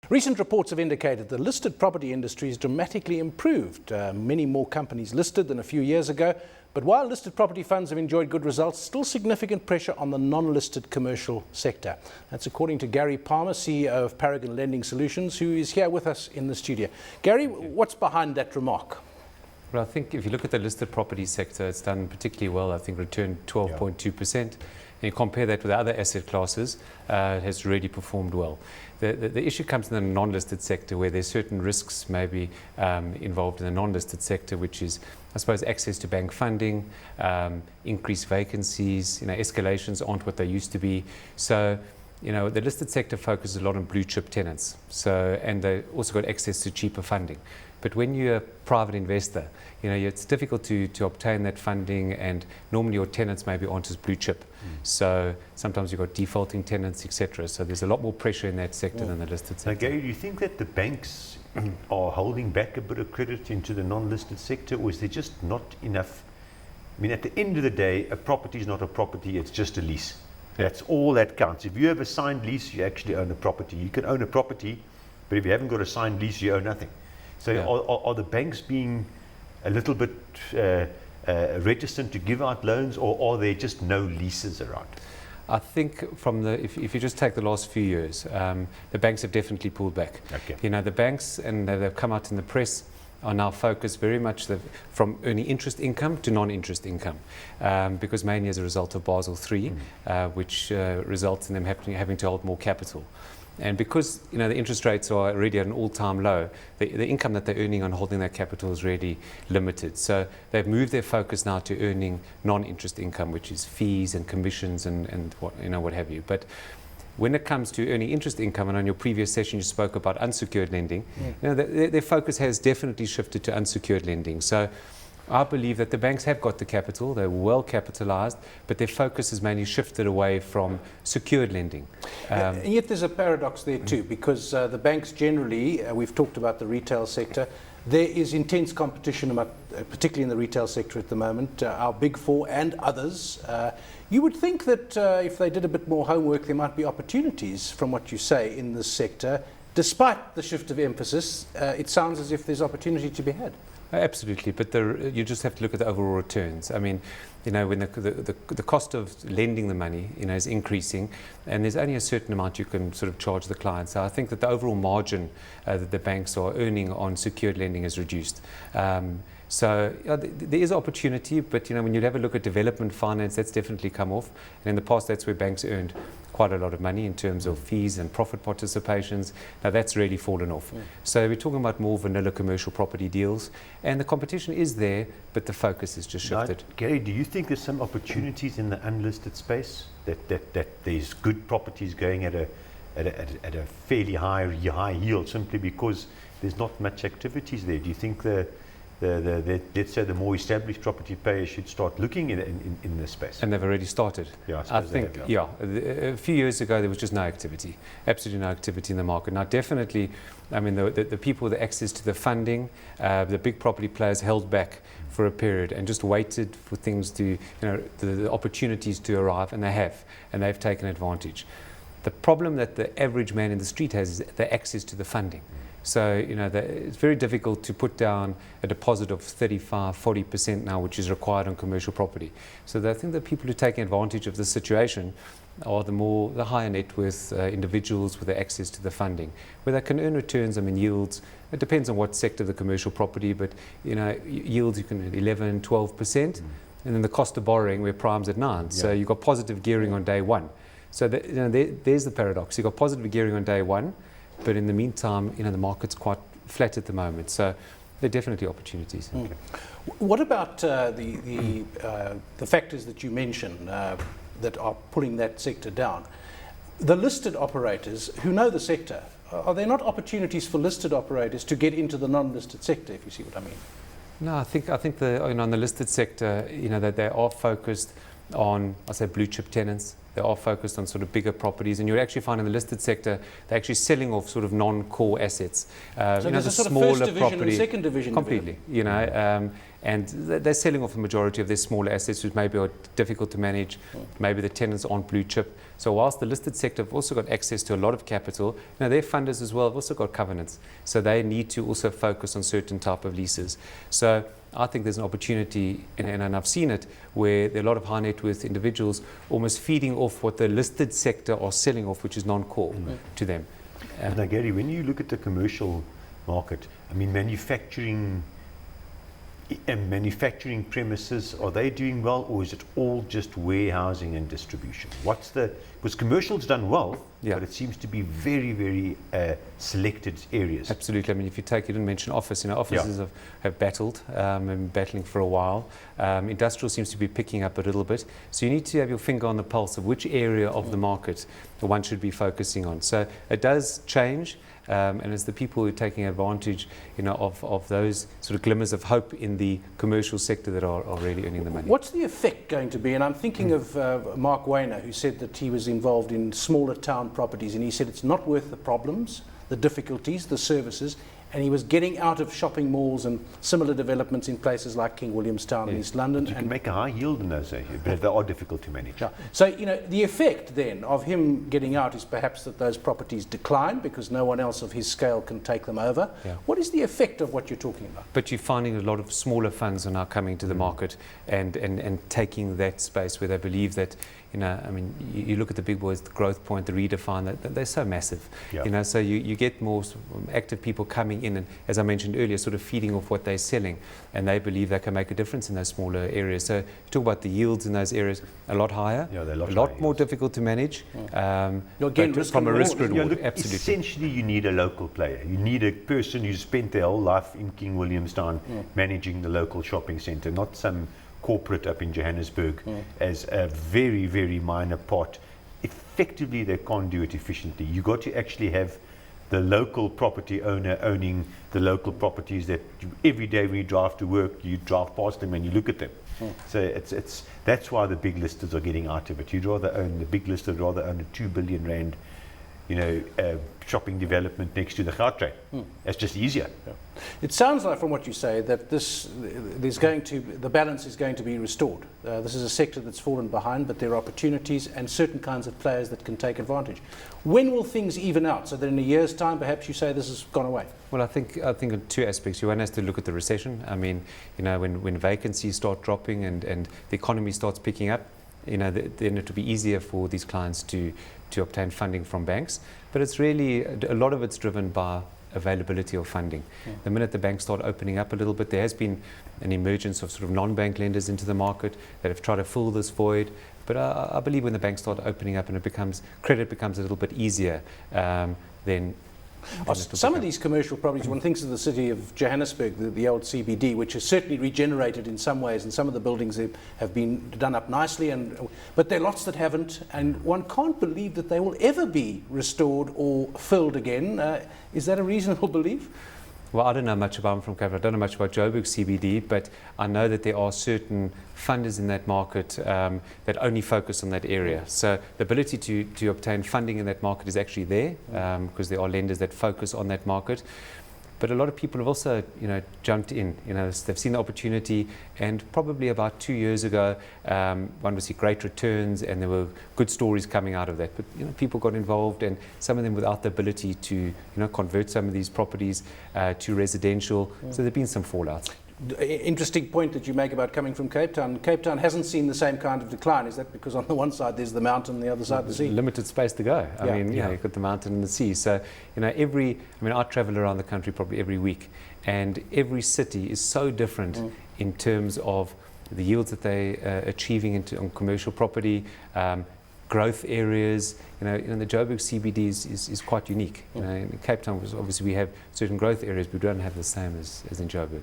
Recent reports have indicated the listed property industry has dramatically improved. Many more companies listed than a few years ago. But while listed property funds have enjoyed good results, still significant pressure on the non-listed commercial sector. That's according to Gary Palmer, CEO of Paragon Lending Solutions, who is here with us in the studio. Gary, what's behind that remark? Well, I think if you look at the listed property sector, it's done particularly well. I think returned 12.2%. And you compare that with other asset classes, it has really performed well. The issue comes in the non-listed sector, where there's certain risks maybe involved in the non-listed sector, which is, I suppose, access to bank funding, increased vacancies, escalations aren't what they used to be. So, the listed sector focuses a lot on blue chip tenants. So, and they also got access to cheaper funding. But when you're a private investor, it's difficult to obtain that funding, and normally your tenants maybe aren't as blue chip. So sometimes you've got defaulting tenants, etc. So there's a lot more pressure in that sector than the listed sector. Now, Gary, do you think that the banks are holding back a bit of credit into the non-listed sector, or is there just not enough? I mean, at the end of the day, a property is not a property, it's just a lease. That's all that counts. If you have a signed lease, you actually own a property. You can own a property, but if you haven't got a signed lease, you own nothing. So are the banks being a little bit reticent to give out loans, or are there just no leases around? I think if you just take the last few years, the banks have definitely pulled back. Okay. The banks, and they've come out in the press, are now focused very much from earning interest income to non-interest income, because mainly as a result of Basel III, which results in them having to hold more capital. And because the interest rates are already at an all-time low, the income that they're earning on holding that capital is really limited. So they've moved their focus now to earning non-interest income, which is fees and commissions and what have you. But when it comes to earning interest income, and on your previous session you spoke about unsecured lending, their focus has definitely shifted to unsecured lending. So I believe that the banks have got the capital, they're well capitalized, but their focus has mainly shifted away from secured lending. And yet there's a paradox there too, because the banks generally, we've talked about the retail sector, there is intense competition, particularly in the retail sector at the moment, our big four and others. You would think that if they did a bit more homework, there might be opportunities from what you say in this sector. Despite the shift of emphasis, it sounds as if there's opportunity to be had. Absolutely, but you just have to look at the overall returns. I mean, when the cost of lending the money, is increasing, and there's only a certain amount you can sort of charge the client. So I think that the overall margin that the banks are earning on secured lending is reduced. So there is opportunity, but when you have a look at development finance, that's definitely come off. And in the past, that's where banks earned quite a lot of money in terms of fees and profit participations. Now that's really fallen off. So we're talking about more vanilla commercial property deals, and the competition is there, but the focus has just shifted. Now, Gary, do you think there's some opportunities in the unlisted space that there's good properties going at a fairly high yield simply because there's not much activities there? Do you think let's say the more established property players should start looking in this space? And they've already started. Yeah, I think, a few years ago there was just no activity, absolutely no activity in the market. Now definitely, I mean, the people with access to the funding, the big property players held back for a period and just waited for things to, the opportunities to arrive, and they've taken advantage. The problem that the average man in the street has is the access to the funding. So, it's very difficult to put down a deposit of 35–40% now, which is required on commercial property. So I think the people who are taking advantage of the situation are the higher net worth individuals with the access to the funding, where they can earn returns, yields. It depends on what sector of the commercial property, but, yields you can 11–12%, and then the cost of borrowing where prime's at 9%. So you've got positive gearing on day one. So there's the paradox. You've got positive gearing on day one, but in the meantime, the market's quite flat at the moment. So there are definitely opportunities. Okay. What about the factors that you mentioned that are pulling that sector down? The listed operators who know the sector, are there not opportunities for listed operators to get into the non-listed sector, if you see what I mean? No, I think on the listed sector, that they are focused on, I say, blue chip tenants. They are focused on sort of bigger properties, and you'll actually find in the listed sector they're actually selling off sort of non-core assets. So there's a sort of first division and second division. Completely, and they're selling off the majority of their smaller assets, which maybe are difficult to manage. Maybe the tenants aren't blue chip. So whilst the listed sector have also got access to a lot of capital, their funders as well have also got covenants. So they need to also focus on certain type of leases. So I think there's an opportunity, and I've seen it, where there are a lot of high net worth individuals almost feeding off what the listed sector are selling off, which is non-core to them. Now, Gary, when you look at the commercial market, I mean, manufacturing premises, are they doing well, or is it all just warehousing and distribution? Because commercial's done well, but it seems to be very, very selected areas. Absolutely. I mean, if you didn't mention office, offices have battled and been battling for a while. Industrial seems to be picking up a little bit. So you need to have your finger on the pulse of which area of the market one should be focusing on. So it does change. And it's the people who are taking advantage, of those sort of glimmers of hope in the commercial sector that are really earning the money. What's the effect going to be? And I'm thinking of Mark Wayner, who said that he was involved in smaller town properties, and he said it's not worth the problems, the difficulties, the services, and he was getting out of shopping malls and similar developments in places like King Williamstown in East London. You can make a high yield in those areas, but they are difficult to manage. Yeah. So, the effect then of him getting out is perhaps that those properties decline because no one else of his scale can take them over. Yeah. What is the effect of what you're talking about? But you're finding a lot of smaller funds are now coming to the market and taking that space where they believe that, you look at the big boys, the Growth Point, the Redefine, that they're so massive. Yeah. So you get more active people coming in and, as I mentioned earlier, sort of feeding off what they're selling, and they believe they can make a difference in those smaller areas. So you talk about the yields in those areas, a lot higher, they're a lot more difficult to manage. Again, but from a risk reward, absolutely. Essentially, you need a local player. You need a person who's spent their whole life in King Williamstown managing the local shopping centre, not some corporate up in Johannesburg as a very, very minor part. Effectively, they can't do it efficiently. You've got to actually have the local property owner owning the local properties that every day when you drive to work, you drive past them and you look at them. So that's why the big listers are getting out of it. The big lister would rather own a 2 billion rand shopping development next to the Gautrain. It's just easier. Yeah. It sounds like, from what you say, that the balance is going to be restored. This is a sector that's fallen behind, but there are opportunities and certain kinds of players that can take advantage. When will things even out? So that in a year's time, perhaps you say this has gone away. Well, I think in two aspects. One has to look at the recession. I mean, when vacancies start dropping and the economy starts picking up, then it will be easier for these clients to obtain funding from banks. But it's really, a lot of it's driven by availability of funding. The minute the banks start opening up a little bit, there has been an emergence of sort of non-bank lenders into the market that have tried to fill this void. But I believe when the banks start opening up and credit becomes a little bit easier, then some of these commercial properties, one thinks of the city of Johannesburg, the old CBD, which has certainly regenerated in some ways, and some of the buildings have been done up nicely, but there are lots that haven't, and one can't believe that they will ever be restored or filled again. Is that a reasonable belief? Well, I don't know much about, I'm from Cape Town, I don't know much about Joburg CBD, but I know that there are certain funders in that market that only focus on that area. So the ability to obtain funding in that market is actually there, because there are lenders that focus on that market. But a lot of people have also, jumped in. They've seen the opportunity, and probably about 2 years ago, one would see great returns, and there were good stories coming out of that. But people got involved, and some of them without the ability to, convert some of these properties to residential. So there've been some fallout. Interesting point that you make about coming from Cape Town. Cape Town hasn't seen the same kind of decline. Is that because on the one side there's the mountain, on the other side the sea? Limited space to go. I mean, you've got the mountain and the sea. So, I travel around the country probably every week, and every city is so different in terms of the yields that they are achieving on commercial property, growth areas. The Joburg CBD is quite unique. In Cape Town, obviously we have certain growth areas, but we don't have the same as in Joburg.